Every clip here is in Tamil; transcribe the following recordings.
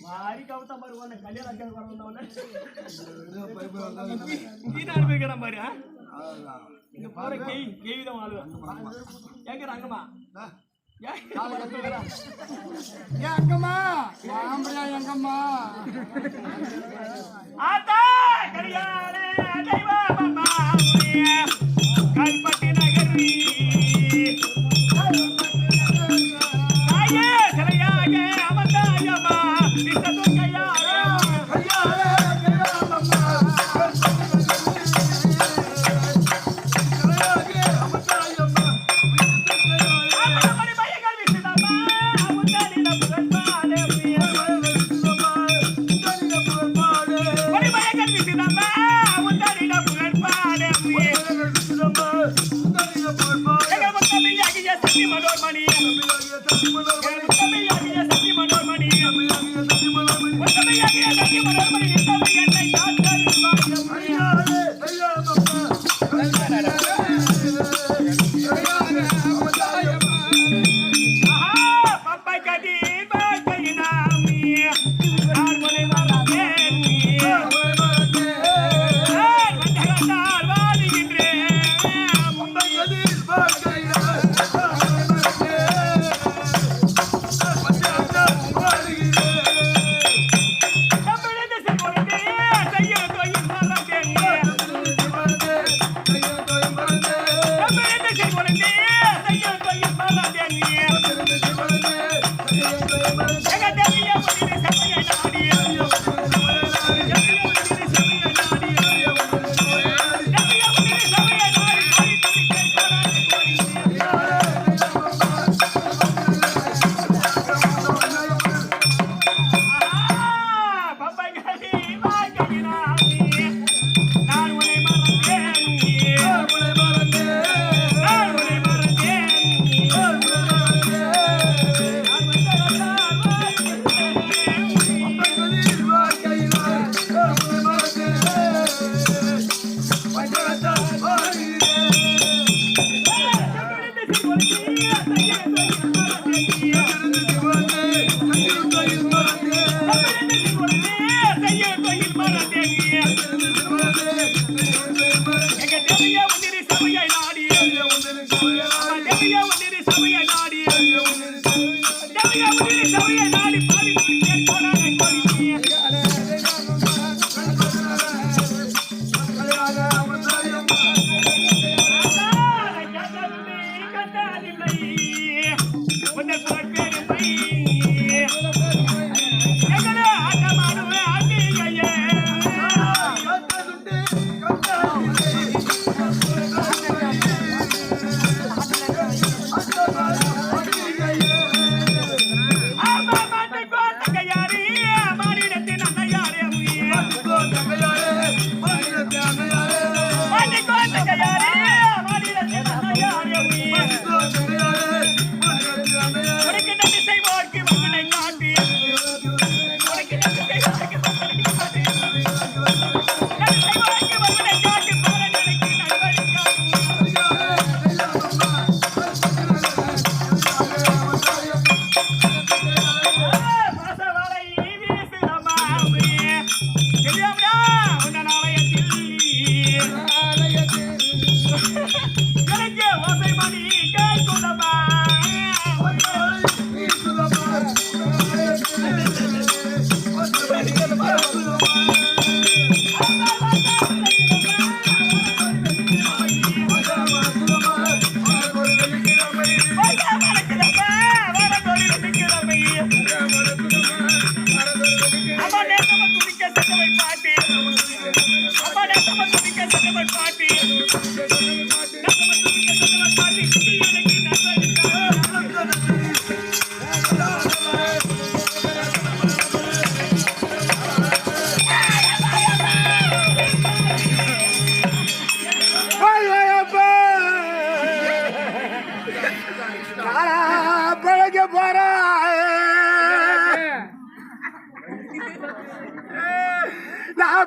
மாறி கவுத்தா மாதிரி கல்யாணம் வரணும்னு பாரு இங்க போற கேவிதான் வாழ்வேன் கேக்குற அங்கம்மா எங்கம்மா எங்கம்மா ஆத்தா கரியாளே தெய்வா மாமா கல்பட்டி நகரி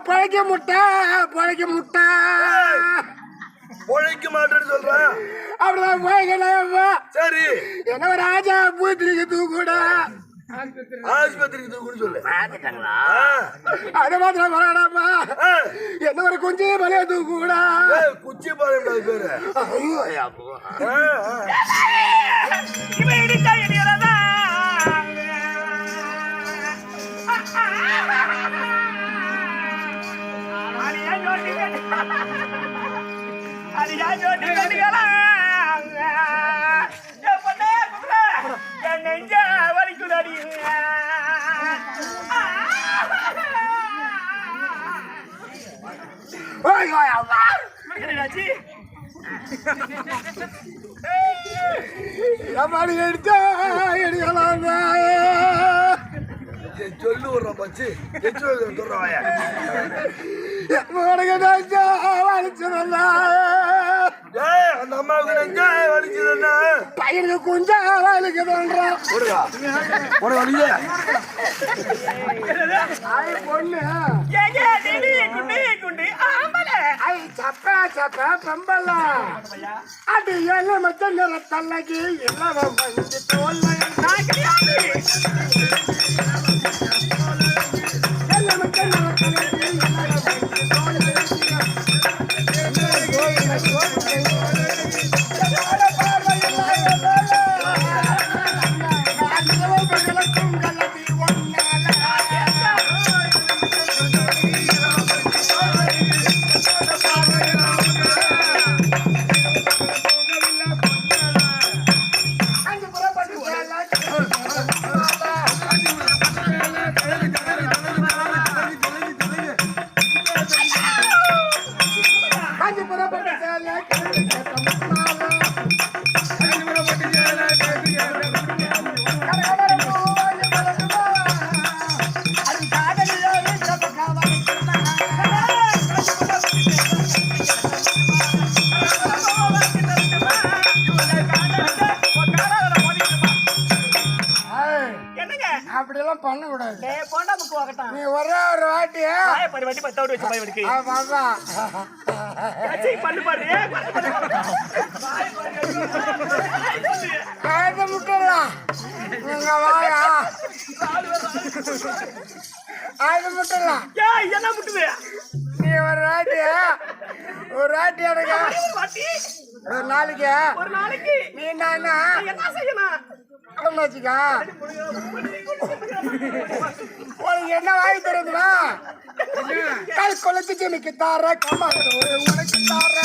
பழைக்க முட்டை பழைக்க முட்டை பொழைக்க மாட்டேன்னு சொல்றேன். அப்படிதான் போய்க்கலாம்ப்பா. சரி, என்ன ராஜா பூத்திரிக்கு தூக்கூட ஆஸ்பத்திரிக்கு தூக்குன்னு சொல்லு. அது மாத்திரம் வராடாப்பா. என்ன ஒரு குஞ்சு மலைய தூக்கூடா. குச்சி பாருங்க பேரு. இவன் இடிச்சா இடியறதா அடியா ஜோடி கட்டிக்கலாம் என் நெஞ்ச வலிக்குதடி எம்மாடி எடுத்தா எடுக்கலாம். சொல்லு விடுறான் பச்சு சொல்றான். அந்த அம்மாவுக்கு நெஞ்சா வலிக்குதுன்னா பையனுக்கு குஞ்சா வலிக்குதுன்றான். பொண்ணு குண்டு குண்டு ஆம்பளை ஐ சப்ப சப்ப பெம்பல அது என்ன மச்ச நிற தள்ளகி எல்லாம் வந்து தோல் நான் கிடையாது என்ன மச்ச நிற தள்ளகி எல்லாம் வந்து தோல் அப்படியெல்லாம் பண்ண கூடாது. நீ ஒரே ஒரு வாட்டி வண்டி பத்தாவோட வச்சு பாய் வடிக்கு பண்ணு பாரு முட்டலாம் நீங்க வாயா அது முட்டலாம் என்ன முட்டுது நீ ஒரு வாட்டி எனக்கு ஒரு நாளைக்கு நீ என்ன செய்யணும் வச்சுக்கா உனக்கு என்ன வாங்கி தருதுவா கல் கொலைச்சு எனக்கு தார கம்மாடு உனக்கு தார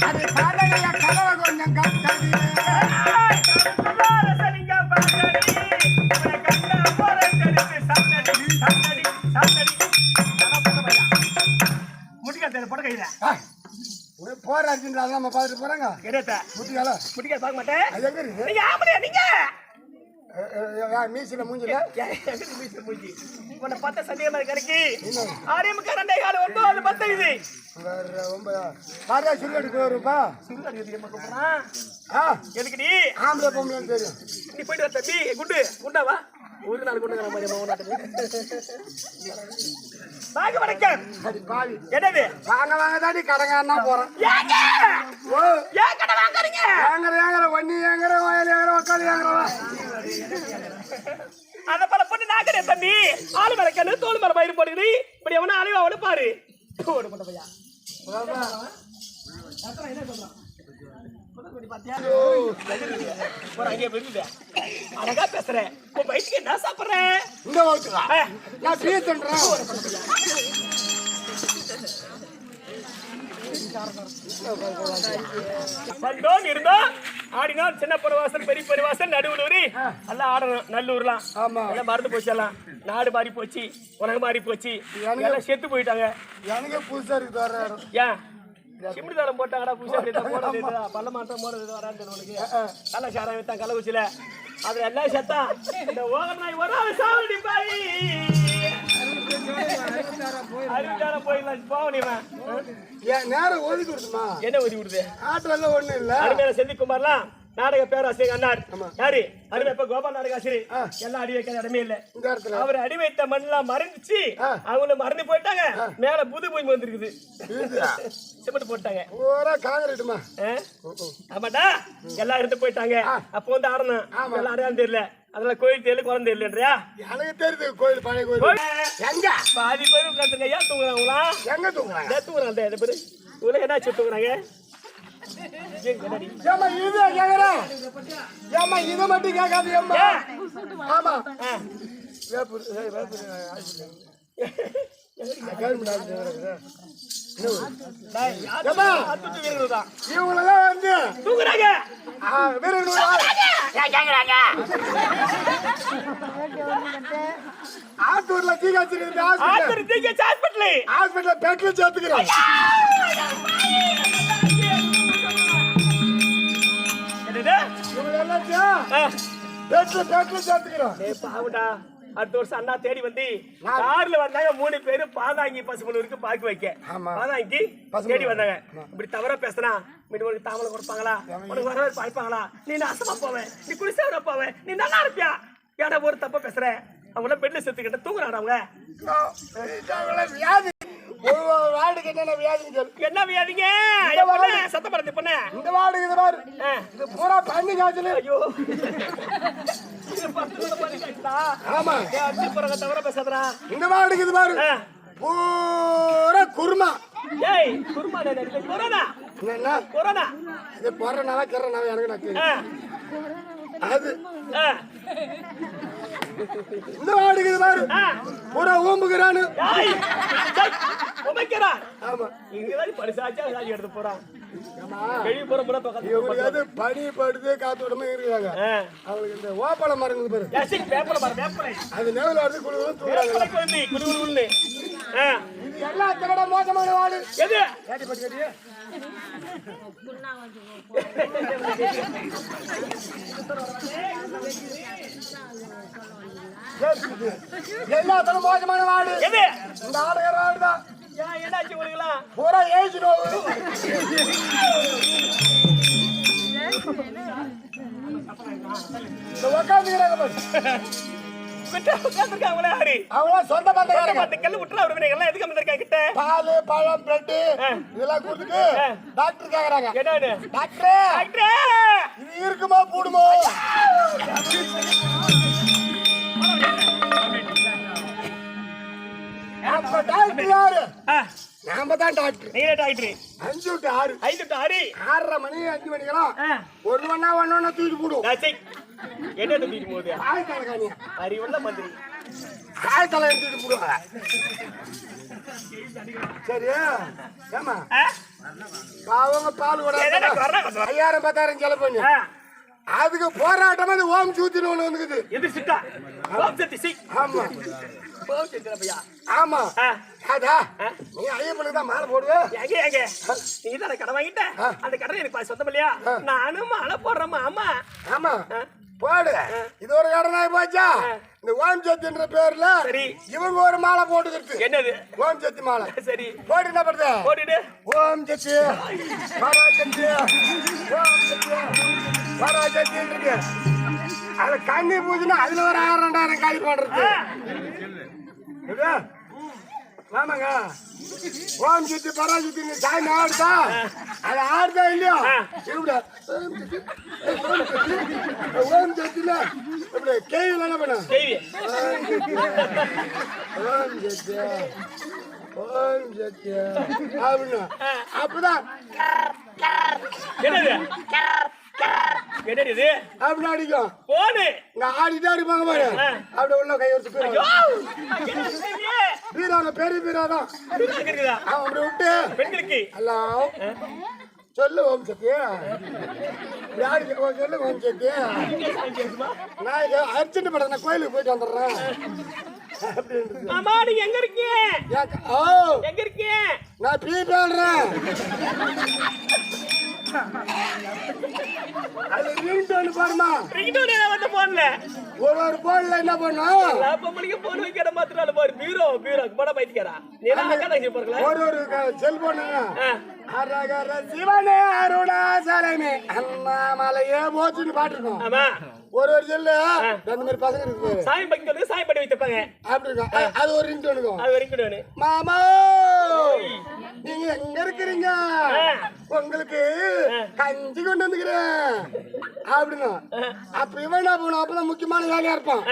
அது காலையில கதவை கொஞ்சம் கட்டடி போராடுறா நம்ம பார்த்துட்டு போறாங்க. முட்டிக்கால பார்க்க மாட்டேன் மீசில மூஞ்சில மூஞ்சி உன்னை பார்த்தா சந்தேகமா கிடைக்கு ஆரியமுக்கு 2 காலம் வந்து அது பத்த இது சுருக்கடிக்கு வருப்பா. எதுக்குடி ஆம்பளை பொம்பளை தெரியும். நீ போயிட்டு வர தம்பி குண்டு குண்டாவா ஒரு நாள் கொண்டு வாங்க வணக்கம். என்னது வாங்க தாடி கடங்க போறோம். ஏங்கற ஒண்ணு ஏங்கற வயல் ஏங்கற உக்காது ஏங்கறவா அத பல பொண்ணு நாக்கடே தம்பி ஆளு மரக்கன்னு தோல் மர பயிர் போடுகிறீ இப்படி எவனா அழிவா அவனு பாரு போடு போட்ட பையா என்ன சொல்றான் அழகா பேசுறேன் உன் வயிற்றுக்கு என்ன சாப்பிடுறேன் இந்த வகுத்துக்கா நான் பேசுறேன் வந்தோம் இருந்தோம் ஆடினோம் சின்ன பருவாசல் பெரிய பருவாசல் நடுவுலூரி எல்லாம் ஆடணும் நல்லூர்லாம் எல்லாம் மறந்து போச்சு எல்லாம் நாடு மாறி போச்சு உலகம் மாறி போச்சு எல்லாம் செத்து போயிட்டாங்க எனக்கு புதுசா இருக்கு வர ஏன் சிமிடிதாரம் போட்டாங்கடா புதுசா பல்ல மாட்டம் போறது வரான்னு உனக்கு கள்ள சாரம் வித்தான் கள்ளக்குச்சியில அது எல்லாம் செத்தான் இந்த ஓகர் நாய் ஒரு சாவடி பாய் 60,000 போயிடலாம் போவனிவன் என் நேரம் ஒதுக்கி கொடுத்துமா என்ன ஒதுக்கி விடுது ஆற்றெல்லாம் ஒண்ணும் இல்ல அருமையான செந்திக்குமார்லாம் நாடக பேராசிரியர் அண்ணார் யாரு அருமை இப்ப கோபால் நாடக ஆசிரியர் எல்லாம் அடி வைக்காத இடமே இல்ல இந்த இடத்துல அவர் அடி வைத்த மண்ணெல்லாம் மறைஞ்சிச்சு அவங்களும் மறந்து போயிட்டாங்க மேல புது பூமி வந்துருக்குது சிமெண்ட் போட்டாங்க பூரா காங்கிரீட்டுமா ஆமாடா எல்லாம் இருந்து போயிட்டாங்க அப்போ வந்து ஆடணும் எல்லாம் அடையாளம் தெரியல அதெல்லாம் கோயில் தெரியல குழந்தை தெரியலன்றியா எனக்கு தெரியுது கோயில் பழைய கோயில் எங்க பாதி பேரும் உட்காந்துருங்க ஏன் தூங்குறாங்களா எங்க தூங்குறாங்க தூங்குறாங்க இந்த பேரு இவ்வளவு என்னாச்சு தூங்குறாங்க ஏமா இது கேக்குறேன் ஏமா இதை மட்டும் கேட்காது ஏமா ஆமா இவங்களெல்லாம் வந்து தூங்குறாங்க ஆத்தூர்ல ஹாஸ்பிட்டல்ல பெட்ல சேர்த்துக்கிறோம் அடுத்த வருஷம் அண்ணா தேடி வந்து கார்ல வந்தாங்க 3 பேரு பாதாங்கி பசுமலூருக்கு பாக்கு வைக்க பாதாங்கி தேடி வந்தாங்க இப்படி தவறா பேசினா உனக்கு தாமலை கொடுப்பாங்களா உனக்கு வரவே பாய்ப்பாங்களா நீ நாசமா போவேன் நீ குடிசை போவேன் நீ நல்லா இருப்பியா ஏன்னா ஒரு தப்பா பேசுற அவங்கள பெட்ல செத்துக்கிட்ட தூங்குறாங்க அவங்க வியாதி வார்டுக்கு என்ன வியாதின்னு சொல்லு என்ன வியாதிங்க சத்தம் பறந்து பொண்ணு இந்த வார்டுக்கு இது பாரு இது பூரா பண்ணி காய்ச்சல் ஐயோ ஆமா தவிர பேசாதரா இந்த வார்டுக்கு இது பாரு பூரா குருமா ஏய் குருமா கொரோனா என்ன கொரோனா இது கொரோனாவா கரோனாவா எனக்கு நான் தெரியும் அது இந்த வார்டுக்கு இது பாரு பூரா ஊம்புகிறானு ஆமா இங்க பரிசாச்சா எடுத்து போறான் பனி படுத்து காத்தோடமே இருக்கிறாங்க அவங்களுக்கு இந்த ஓப்பள மரங்கள் பாரு அது நேரில் வந்து குடுகுடுன்னு இது எல்லாத்தை விட மோசமான வார்டு எது எல்லாத்தோட மோசமான வார்டு எது இந்த ஆடுகிற வார்டு தான் என்னாச்சு உங்களுக்குலாம் பூரா ஏஜ் நோவு சொந்த பால் பழம் பிரெட் இதெல்லாம் கொடுத்துட்டு டாக்டர் கேக்குறாங்க டாக்டர் இது இருக்குமா போடுமோ டாக்டர் யாரு நாம தான் டாக்டர் நீங்க டாக்டர் 5 to 6 5 to 6 6:30 மணி 5 மணிக்கெல்லாம் ஒண்ணு தூக்கி போடும் என்ன தூக்கி போகுது காய்கறி அறிவுள்ள மந்திரி காய்தலை எடுத்துட்டு போடுவாங்க சரி ஏமா அவங்க பால் கூட 5000-10,000 செலவு பண்ணி அதுக்கு போராட்டம் அது ஓம் சூத்தின்னு ஒண்ணு வந்துக்குது எதிர்ச்சிட்டா ஓம் சக்தி சி ஆமா ஓம் சக்தி பையா ஆமா அதா நீ ஐயப்பனுக்கு தான் மாலை போடுவே எங்க நீ தான் கடை வாங்கிட்ட அந்த கடை எனக்கு சொந்தம் இல்லையா நானும் மாலை போடுறேன் ஆமா ஆமா போடு இது ஒரு கடனாய் போச்சா இந்த ஓம் சத்தின்ற பேர்ல இவங்க ஒரு மாலை போட்டுக்கிறது என்னது ஓம் சத்தி மாலை சரி போட்டு என்ன பண்ணுது போட்டுடு ஓம் சத்தி பராசக்தி ஓம் சத்தி பராசக்தி இருக்கு அது கண்ணி பூஜைனா அதுல ஒரு 1000-2000 காலி பண்றது ஆமாங்க ஓம் சத்தி பராசக்தி சாமி ஆடுதா அது ஆடுதா இல்லையா ஓம் சத்தில இப்படி கேள்வி என்ன பண்ண ஓம் சத்தியா ஓம் சத்தியா அப்படின்னா அப்பதான் என்னது அப்படி அடிக்கும் போடு நான் ஆடிட்டே அடிப்பாங்க பாரு அப்படி உள்ள கை வச்சு பீரான பெரிய பீராதான் அப்படி விட்டு பெண்களுக்கு ஹலோ சொல்லு ஓம் சத்தியா சொல்லு ஓம் சத்தியா நான் அர்ஜென்ட் படம் நான் கோயிலுக்கு போயிட்டு வந்துடுறேன் அம்மா நீங்க எங்க இருக்கீங்க எங்க இருக்கீங்க நான் பீ பேடுறேன் அது ரிங்டோன் பாருமா. ரிங்டோன் வந்து போன்ல ஒரு போன்ல என்ன பண்ணும்? பொம்பளைக்கு போன் வைக்கிற மாத்திரம் பாரு பீரோ கூட பைத்திக்காரா ஒரு செல்போன் அரகர சிவனே அருணாசலமே அண்ணாமலையே போச்சுன்னு பாட்டுருக்கோம். ஆமா ஒரு செல்லு அந்த மாதிரி பசங்க இருக்கு. சாமி பக்கத்துல சாமி பண்ணி வைத்திருப்பாங்க. அப்படி இருக்கும். அது ஒரு ரிங்டோன் இருக்கும். அது ஒரு ரிங்டோன். மாமா நீங்க எங்க இருக்கிறீங்க? உங்களுக்கு கஞ்சி கொண்டு வந்துக்கிறேன் அப்படின்னா அப்ப இவன் என்ன பண்ணும்? அப்பதான் முக்கியமான வேலையா இருப்பான்.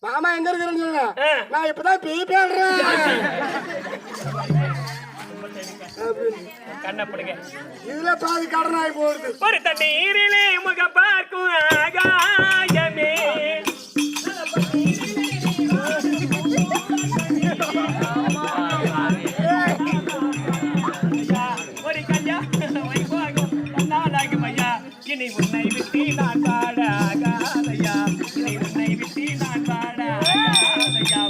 மாமா எங்க இருக்கிறேன்னு சொல்லுங்க. நான் இப்பதான் பீ பேடுறேன். கண்ணப்படுங்க இதுல பாதி கடனாய் போடுது. ஒரு தண்ணீரிலே முக பார்க்கும் ஆகாயமே ஒரு கல்யா வைபாகம் நாளாகும் ஐயா இனி உன்னை விட்டு நான் பாட ஆகாதையா இனி உன்னை விட்டு நான் பாட ஆகாதையா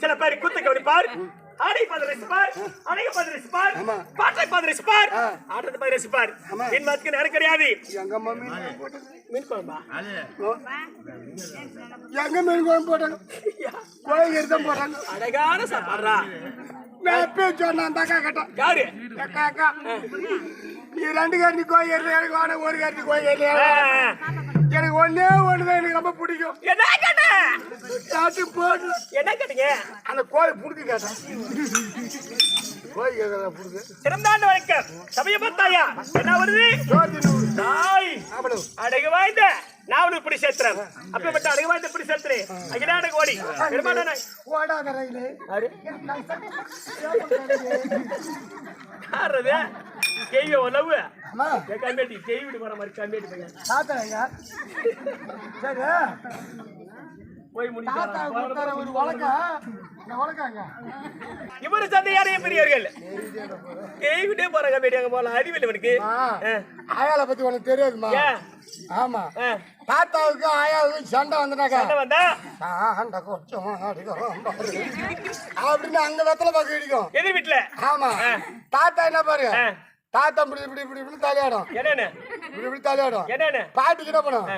சில பேர் குத்த கவனிப்பார், ஆடை பார்த்து ரசிப்பார், அணைய பார்த்து ரசிப்பார், பாட்டை பார்த்து ரசிப்பார், ஆட்டத்தை பார்த்து ரசிப்பார். மீன் மாத்துக்கு நேரம் கிடையாது. மீன் குழம்பா எங்க மீன் குழம்பு போட்டாங்க? கோயில் தான் போட்டாங்க. அழகான சாப்பாடுறா. சொன்ன அந்த அக்கா கேட்டா யாரு அக்கா நீ 2 காரணி கோயில் எனக்கு வாட ஒரு காரணி கோயில் எனக்கு ஒன்னே ஒண்ணுதான் எனக்கு ரொம்ப பிடிக்கும். என்ன கேட்ட போடு என்ன கேட்டீங்க? அந்த கோயில் புடுக்கு கேட்டேன். கோயில் புடுக்கு சிறந்தாண்டு வணக்கம் சமய பார்த்தாயா என்ன வருது? தாய் அடகு வாய்ந்த நான் இப்படி சேர்த்துறேன். அப்பப்பட்ட அடகு வாய்ந்த இப்படி சேர்த்துறேன். அகிலாண்ட கோடி பெருமாடான ஓடாத ரயிலே யாரது கேய்ய உணவு கம்பேட்டி கேய் விட்டு போற மாதிரி கம்பேட்டி பையன் தாத்தாங்க சரி போய் முடிச்சு ஒரு வழக்காங்க இவரு சந்தையாரைய பெரியவர்கள் கேய் விட்டே போற கம்பேட்டி அங்க போல அறிவியல் இவனுக்கு ஆயால பத்தி உனக்கு தெரியாதுமா? ஆமா தாத்தாவுக்கு ஆயாவுக்கு சண்டை வந்துட்டாக்கா வந்தா கொஞ்சம் அப்படின்னு அங்க வெத்தலை பாக்கு இடிக்கும் எதிர் வீட்டுல. ஆமா தாத்தா என்ன பாரு தாத்தா இப்படி இப்படி இப்படி இப்படி தலையாடும். என்னன்னு இப்படி இப்படி தலையாடும். என்னன்னு பாட்டுக்கு என்ன பண்ணும்?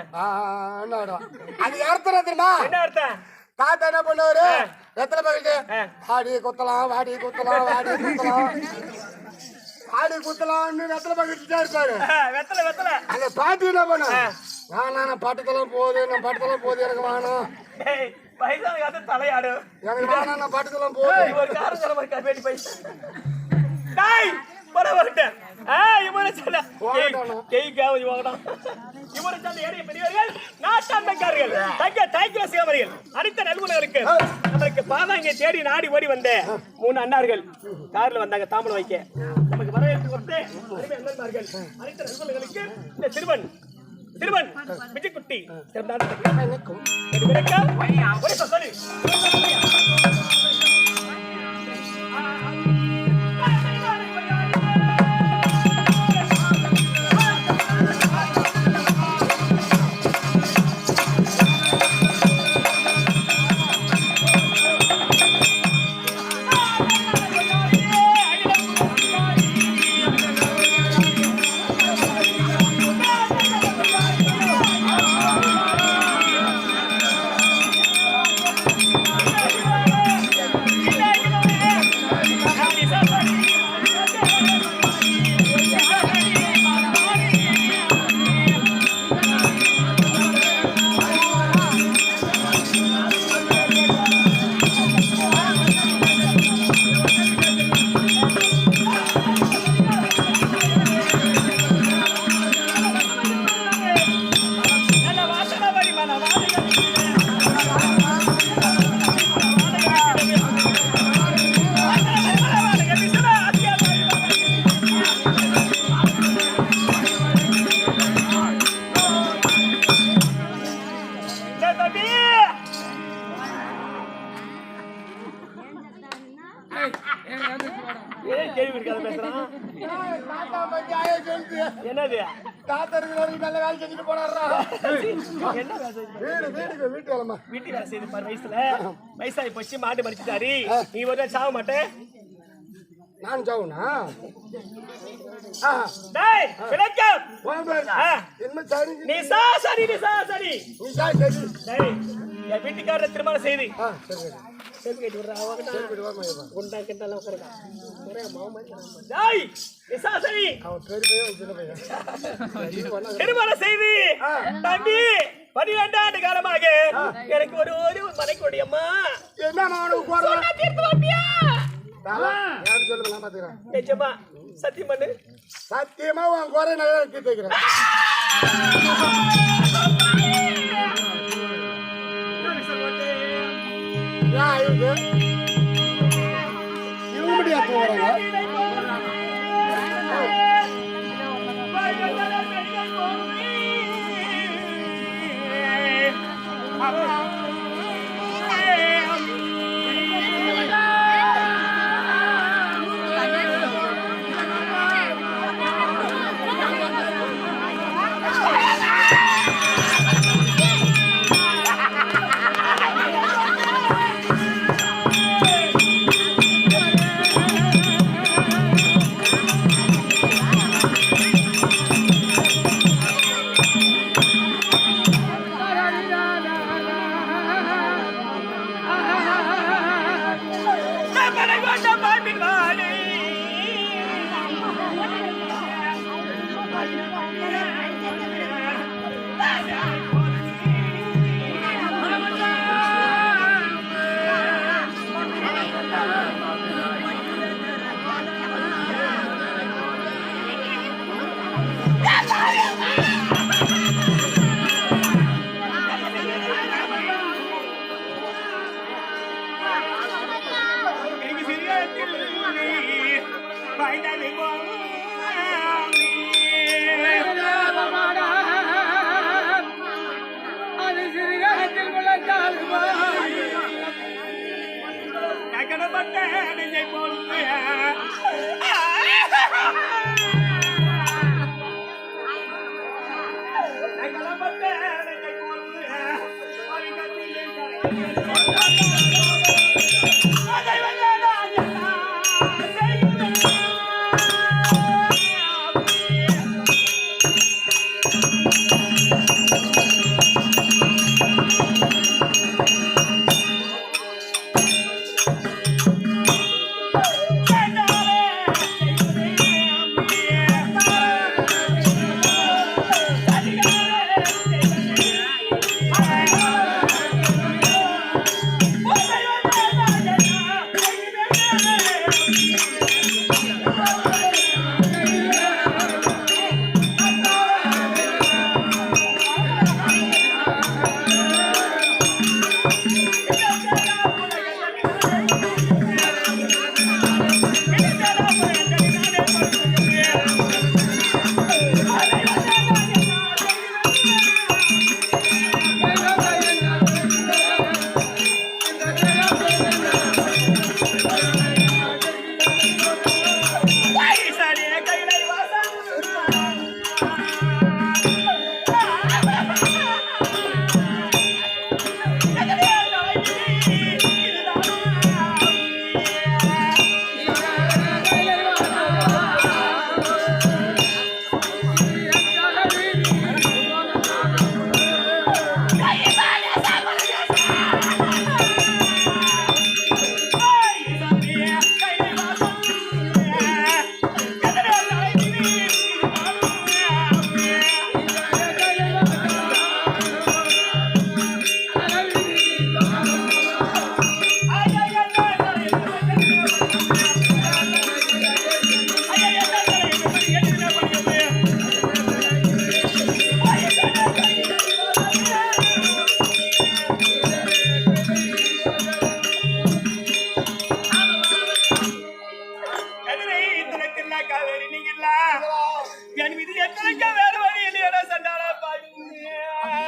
என்ன ஆடும்? அது அர்த்தம் தெரியுமா? என்ன அர்த்தம்? தாத்தா என்ன பண்ணுவாரு? வெத்தலை பாக்கிட்டு வாடி குத்தலாம் வாடி குத்தலாம் வாடி குத்தலாம் வாடி குத்தலாம்னு வெத்தலை பாக்கிட்டு இருப்பாரு. வெத்தலை வெத்தலை அந்த பாட்டு என்ன பண்ணும்? நான் பாட்டுக்கெல்லாம் போகுது நான் பாட்டுக்கெல்லாம் போகுது எனக்கு வேணும் பைசா தலையாடு எனக்கு வேணாம் நான் பாட்டுக்கெல்லாம் போகுது ஒரு காரணம் ஒரு கம்பேட்டி பைசா டாய் பரவாயில்லை. இவரை சொல்ல கேய்க்காவது வாங்கலாம். இவரை சொல்ல ஏறிய பெரியவர்கள் நாட்டாண்டக்காரர்கள் தங்க தாய்க்கிற சிவமரிகள் அனைத்த நல்குணர்களுக்கு நமக்கு பாதாங்க தேடி நாடி ஓடி வந்த 3 அண்ணார்கள் கார்ல வந்தாங்க தாம்பலம் வைக்க. நமக்கு வரவேற்பு கொடுத்து அண்ணன்மார்கள் அனைத்த நல்குணர்களுக்கு இந்த சிறுவன் விஜயகுட்டி சொல்லி என்னது தாத்தா இருக்கிறவங்க நல்ல வேலை செஞ்சுட்டு போனாரா என்ன வேலை வீட்டு வேலைமா வீட்டு வேலை செய்து பாரு வயசாகி போச்சு மாட்டு மடிச்சுட்டாரு நீ ஒரு நாள் சாக மாட்டேன் நான் சாவுனா டேய் விளக்கம் என்ன சாரி நீ சரி நீ சாரி டேய் என் வீட்டுக்காரரை திருமணம் செய்து சரி செல்வி கேட்டு விடுறா சரி வாமா குண்டா கிண்டலாம் உட்காருடா ஒரே மாமா டேய் நீ சரி அவன் பெரிய பையன் சின்ன பையன் திருமணம் செய்து தம்பி 12 ஆண்டு காலமாக எனக்கு ஒரு மனைக்கொடி அம்மா என்ன அவனுக்கு போறா தீர்த்து வாப்பியா யாரு சொல்லுங்க நான் பாத்துக்கிறேன் நிஜமா சத்தியம் பண்ணு சத்தியமா உன் குறை நல்லா தீர்த்து வைக்கிறேன் இவங்க முடியா போறாங்க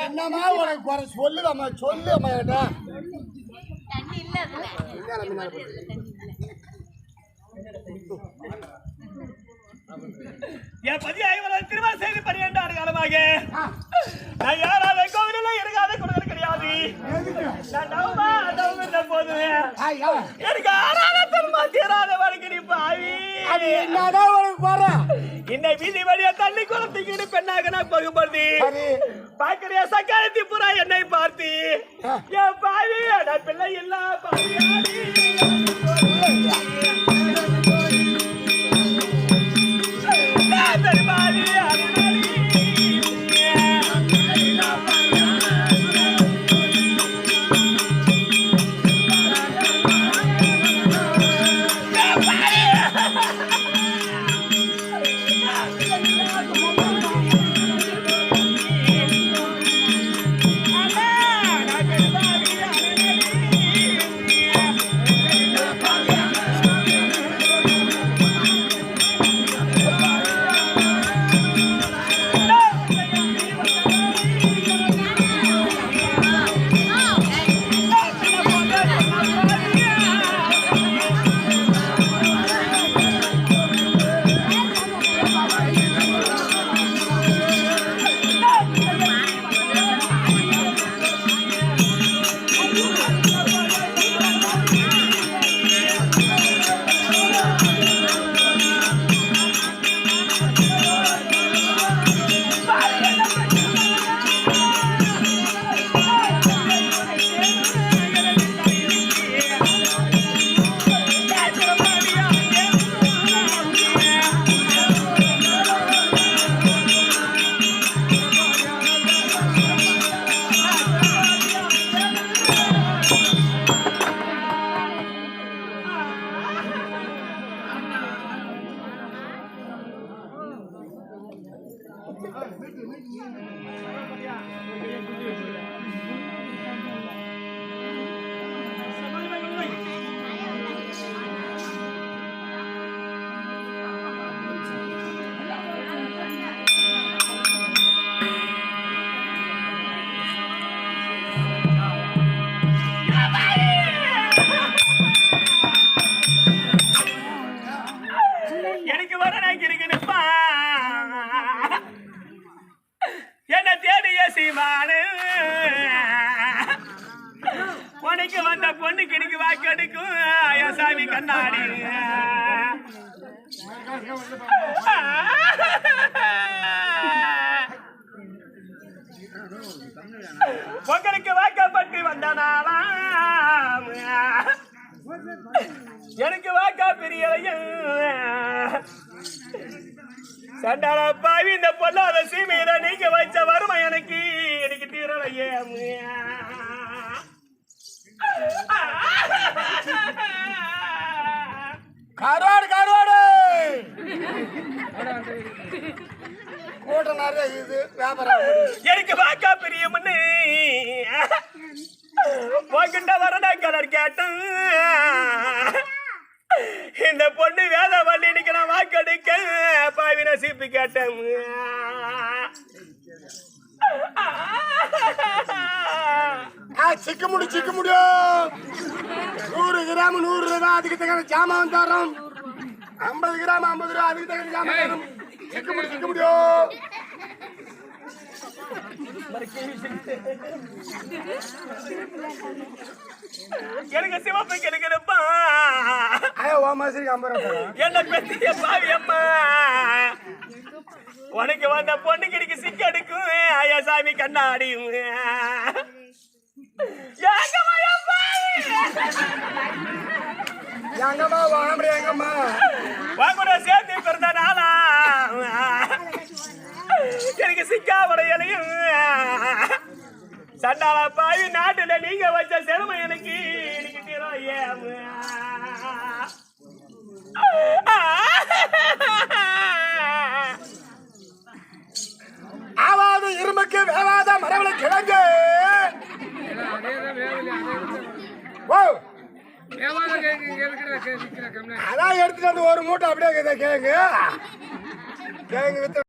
என்னமா உனக்கு குறை சொல்லுதாம்மா சொல்லு அம்மா ஏட்டா என் 15 திருமணம் செய்து 12 ஆண்டு காலமாக நான் யாராவது கோவிலில் இருக்காத கொடுக்கறது கிடையாது. நான் நவமா போதுவேன். எனக்கு ஆறாத திரும்ப தீராத வரைக்கும் நீ பாவி. என்னதான் உனக்கு போற இந்த வீதி வழியா தண்ணி குளத்துக்கிட்டு பெண்ணாக நான் பகுபடுத்தி பாக்குறியா சக்காலத்தி புறா என்னை பார்த்து என் பாவி அட பிள்ளை இல்ல பாவியாடி எனக்கு வர இருக்குப்பா என்ன தேடிய சீமானு உனக்கு வந்த பொண்ணு கிணிக்கு வாக்கெடுக்கும் சாமி கண்ணாடி உங்களுக்கு வாக்கப்பட்டு வந்த நாளா எனக்கு வாக்கா பெரியலையும் சண்டாள பாவி இந்த பொல்லாத சீமையில நீங்க வச்ச வறுமை எனக்கு தீரலையே கரோடு கரோடு கூட்ட நிறைய இது வியாபாரம் எனக்கு வாக்கா பெரியம்னு போகின்ற வரடா கலர் கேட்டும் இந்த பொண்ணு வேத வள்ளி நான் வாக்கெடுக்க பாவின சீப்பு கேட்டேன் சிக்க முடியும் 100 கிராம் 100 ரூபா அதுக்கு தகுந்த ஜாமான் தரோம் 50 கிராம் 50 ரூபா அதுக்கு தகுந்த ஜாமான் தரும் சிக்க முடியும் எனக்கு சிவப்பு கிடைக்கிறப்பா என்ன பெரிய பாவி அம்மா உனக்கு வந்த பொண்ணு கிடைக்கு சிக்க எடுக்கும் ஐயா சாமி கண்ணாடி சேர்த்து பிறந்த நாளா எனக்கு சிக்கா உடையலையும் சண்டாள பாவி நாட்டுல நீங்க வச்ச செருமை எனக்கு ஆவாது இரும்புக்கு வேவாத மரவளை கிழங்கு அதான் எடுத்துட்டு வந்து ஒரு மூட்டை அப்படியே கிழங்கு வித்து